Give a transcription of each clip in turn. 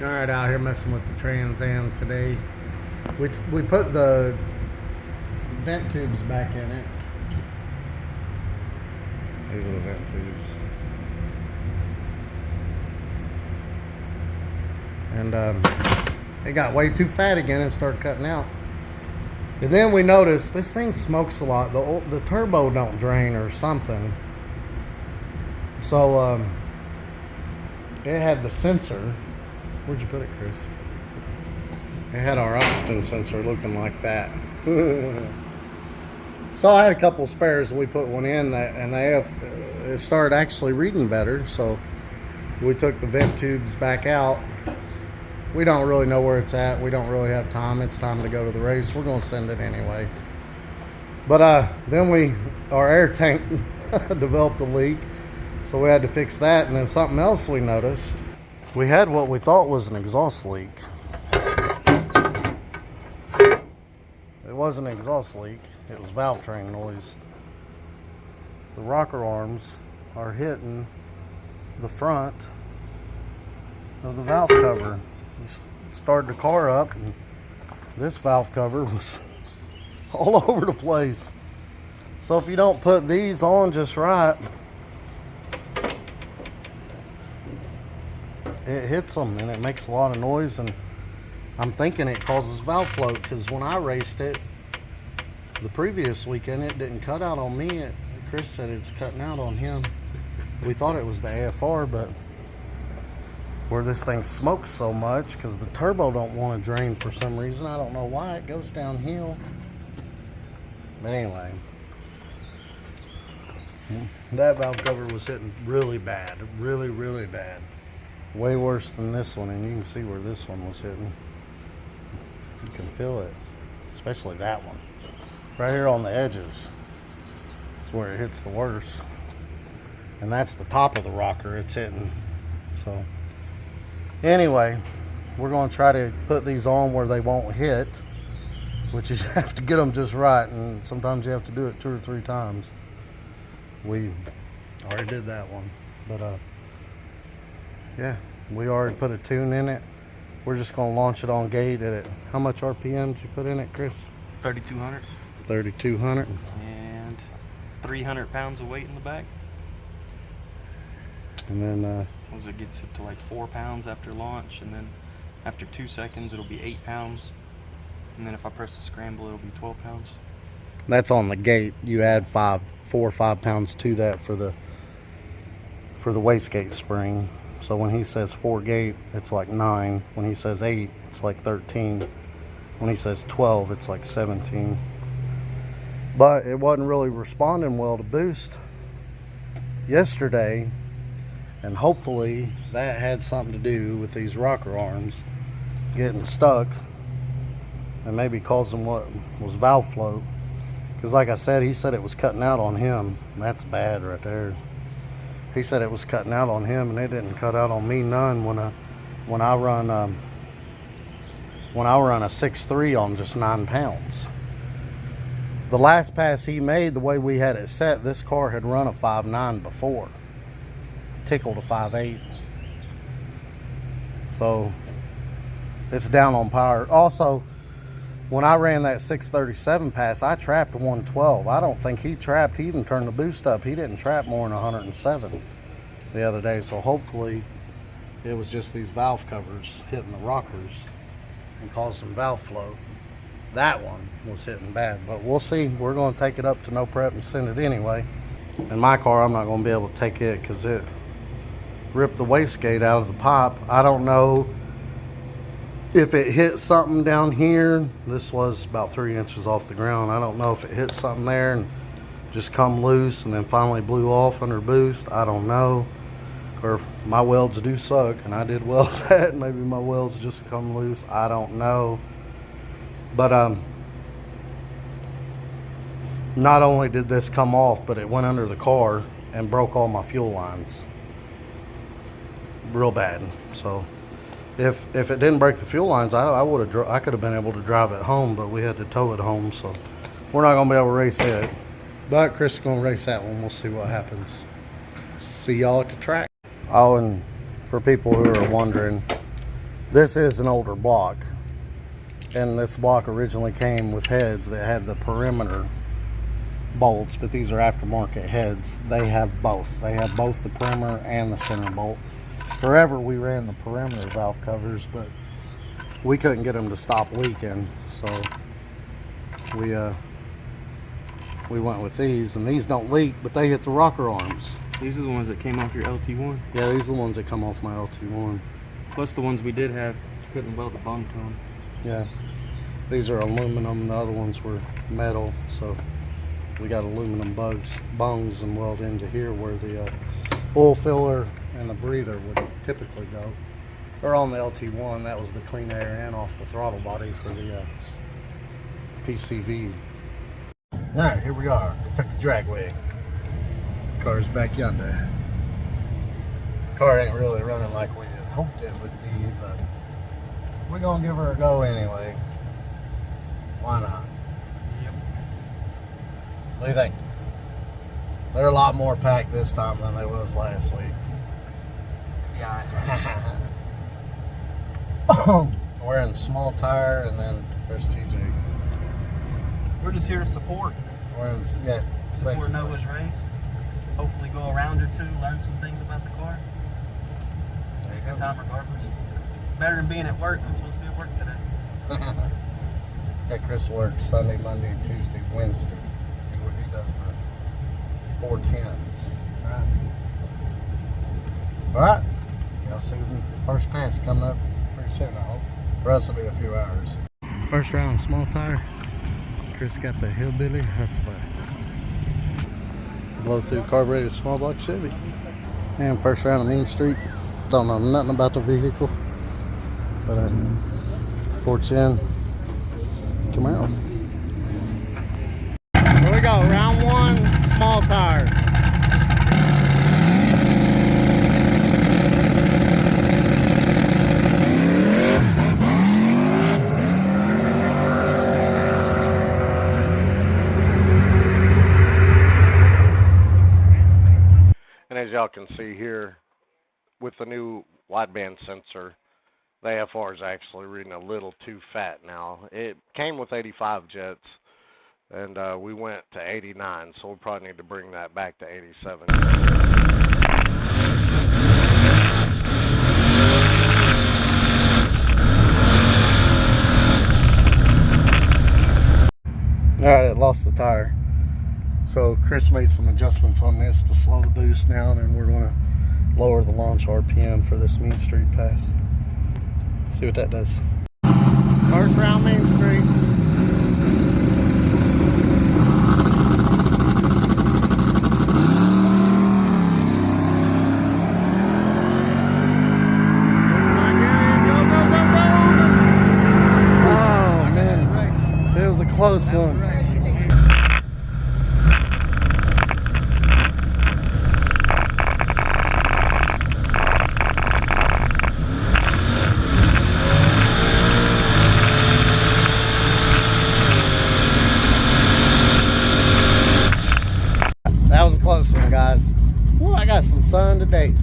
All right, out here messing with the Trans Am today. We put the vent tubes back in it. These are the vent tubes. And it got way too fat again and started cutting out. And then we noticed this thing smokes a lot. The turbo don't drain or something. So it had the sensor. Where'd you put it, Chris? It had our oxygen sensor looking like that. So I had a couple spares and we put one in that, and it started actually reading better. So we took the vent tubes back out. We don't really know where it's at. We don't really have time. It's time to go to the race. We're going to send it anyway. But then our air tank developed a leak. So we had to fix that. And then something else we noticed. We had what we thought was an exhaust leak. It wasn't an exhaust leak. It was valve train noise. The rocker arms are hitting the front of the valve cover. We started the car up and this valve cover was all over the place. So if you don't put these on just right, it hits them and it makes a lot of noise, and I'm thinking it causes valve float because when I raced it the previous weekend, it didn't cut out on me. Chris said it's cutting out on him. We thought it was the AFR, but where this thing smokes so much because the turbo don't want to drain for some reason. I don't know why. It goes downhill. But anyway, that valve cover was hitting really bad. Really, really bad. Way worse than this one, and you can see where this one was hitting. You can feel it, especially that one. Right here on the edges is where it hits the worst. And that's the top of the rocker it's hitting. So anyway, we're going to try to put these on where they won't hit, which is you have to get them just right, and sometimes you have to do it 2 or 3 times. We already did that one, but yeah, we already put a tune in it. We're just going to launch it on gate at it. How much RPM did you put in it, Chris? 3,200. 3,200. And 300 pounds of weight in the back. And then it gets up to like 4 pounds after launch, and then after 2 seconds it'll be 8 pounds. And then if I press the scramble, it'll be 12 pounds. That's on the gate. You add 4 or 5 pounds to that for the wastegate spring. So when he says 4 gate, it's like 9. When he says 8, it's like 13. When he says 12, it's like 17. But it wasn't really responding well to boost yesterday, and hopefully that had something to do with these rocker arms getting stuck and maybe causing what was valve float. Because like I said, he said it was cutting out on him. That's bad right there. He said it was cutting out on him, and it didn't cut out on me none when I run a 6.3 on just 9 pounds. The last pass he made, the way we had it set, this car had run a 5.9 before. Tickled a 5.8. So it's down on power. Also, when I ran that 637 pass, I trapped 112. I don't think he trapped. He even turned the boost up. He didn't trap more than 107 the other day. So hopefully it was just these valve covers hitting the rockers and causing valve float. That one was hitting bad, but we'll see. We're going to take it up to No Prep and send it anyway. In my car, I'm not going to be able to take it because it ripped the wastegate out of the pipe. I don't know if it hit something down here. This was about 3 inches off the ground. I don't know if it hit something there and just come loose and then finally blew off under boost. I don't know. Or if my welds do suck and I did weld that. Maybe my welds just come loose. I don't know. But not only did this come off, but it went under the car and broke all my fuel lines. Real bad. So if it didn't break the fuel lines, I could have been able to drive it home, but we had to tow it home, so we're not gonna be able to race it. But Chris is gonna race that one. We'll see what happens. See y'all at the track. Oh, and for people who are wondering, This is an older block, and this block originally came with heads that had the perimeter bolts, but these are aftermarket heads. They have both. They have both the perimeter and the center bolt. Forever we ran the perimeter valve covers, but we couldn't get them to stop leaking, so we went with these, and these don't leak, but they hit the rocker arms. These are the ones that came off your LT1. Yeah, these are the ones that come off my LT1. Plus the ones we did have, couldn't weld the bung to them. Yeah, these are aluminum. The other ones were metal, so we got aluminum bungs and weld into here where the oil filler and the breather would typically go. Or on the LT1, that was the clean air in off the throttle body for the PCV. All right, here we are. Took the dragway. Car's back yonder. Car ain't really running like we had hoped it would be, but we're gonna give her a go anyway. Why not? Yep. What do you think? They're a lot more packed this time than they was last week. Yeah. We're in small tire, and then there's TJ. We're just here to support. We're in, yeah, Support basically. Noah's race. Hopefully go a round or two, learn some things about the car. Be a good time regardless. Better than being at work. I'm supposed to be at work today. Yeah, Chris works Sunday, Monday, Tuesday, Wednesday. He does the 410s. All right. Y'all see the first pass coming up pretty soon, I hope. For us, it'll be a few hours. First round, small tire. Chris got the hillbilly. That's the blow through carbureted small block Chevy. And first round of Main Street. Don't know nothing about the vehicle, but 410 Camaro. Here we go, round one, small tire. And as y'all can see here, with the new wideband sensor, the AFR is actually reading a little too fat now. It came with 85 jets, and we went to 89, so we'll probably need to bring that back to 87. Alright, it lost the tire. So Chris made some adjustments on this to slow the boost down, and we're going to lower the launch RPM for this Main Street pass. See what that does. First round Main Street. Oh man, it was a close one. That was a close one, guys. Ooh, I got some sun today.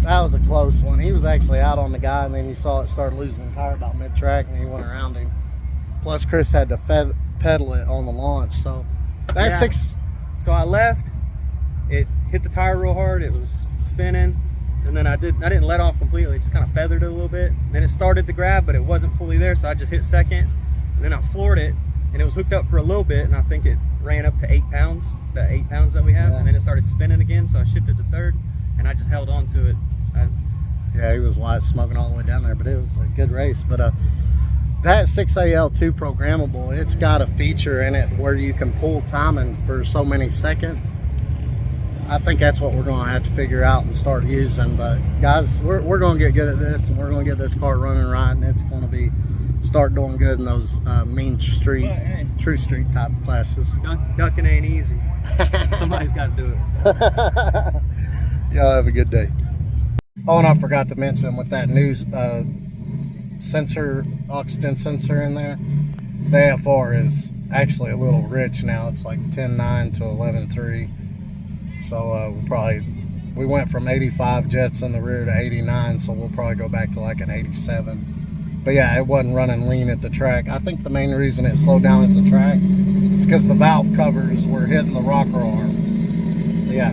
That was a close one. He was actually out on the guy, and then you saw it start losing the tire about mid-track, and he went around him. Plus, Chris had to pedal it on the launch, so that's Yeah. six. So I left. It hit the tire real hard. It was spinning, and then I didn't let off completely. Just kind of feathered it a little bit. Then it started to grab, but it wasn't fully there, so I just hit second, and then I floored it, and it was hooked up for a little bit, and I think it ran up to 8 pounds, the 8 pounds that we have, Yeah. and then it started spinning again, so I shifted to third, and I just held on to it. So Yeah, he was white smoking all the way down there, but it was a good race. But that 6AL2 programmable, it's got a feature in it where you can pull timing for so many seconds. I think that's what we're going to have to figure out and start using. But guys, we're going to get good at this, and we're going to get this car running right, and it's going to start doing good in those Mean Street, True Street type classes. ducking ain't easy. Somebody's got to do it. Y'all have a good day. Oh, and I forgot to mention with that new sensor, oxygen sensor in there, the AFR is actually a little rich now. It's like 10.9 to 11.3. So we went from 85 jets in the rear to 89, so we'll probably go back to like an 87. But yeah, it wasn't running lean at the track. I think the main reason it slowed down at the track is because the valve covers were hitting the rocker arms. Yeah.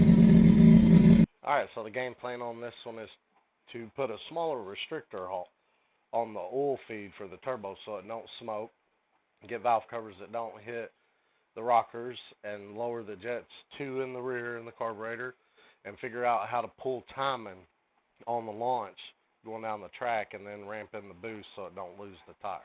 Alright, so the game plan on this one is to put a smaller restrictor on the oil feed for the turbo so it don't smoke, get valve covers that don't hit the rockers, and lower the jets 2 in the rear in the carburetor, and figure out how to pull timing on the launch going down the track and then ramp in the boost so it don't lose the tire.